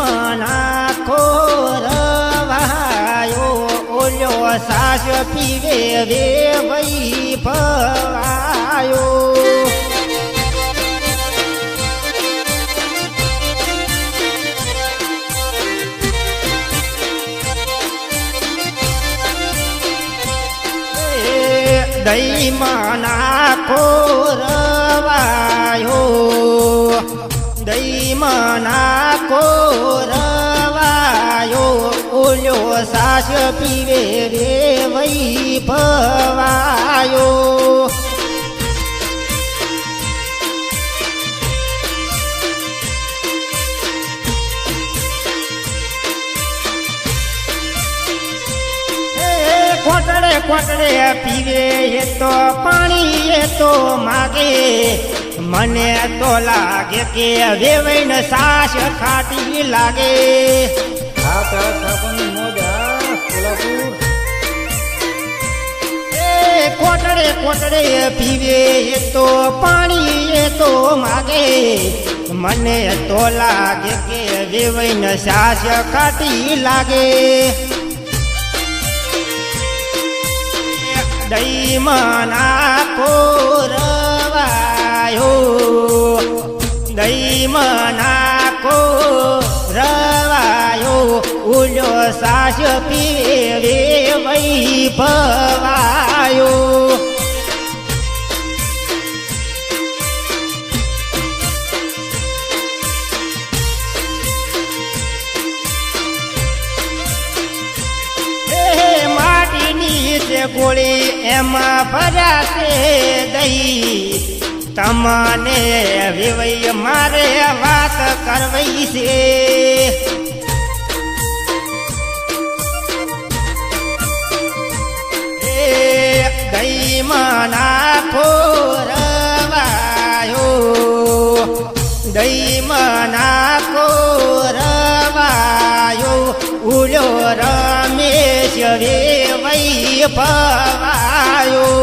મના ખોરવાયો ઓલ્યો સાસ પીવે રે વઈ ભવાયો દઈ મના ખોરવાયો દઈ મના ખોરવાયો ઓલ્યો સાસ પીવે રે વઈ ભવાયો કોટડે કોટડે પીવે એ તો પાણી એ તો માગે મને તો લાગે કે વેવૈન સાસ ખાટી લાગે કોટડે કોટડે પીવે એ તો પાણી એ તો માગે મને તો લાગે કે વેવૈન સાસ ખાટી લાગે દઈ મના ખોરવાયો દઈ મના ખોરવાયો ઓલ્યો સાસ પીવે વઈ ભવાયો ગોળી એમાં ભરાશે દઈ તમને વિવય મારે વાત કરવી છે દઈ મના ખોરવાયો દઈ મના ખોરવાયો ઉલ્યો રમેશ રે વઈ ભવાયો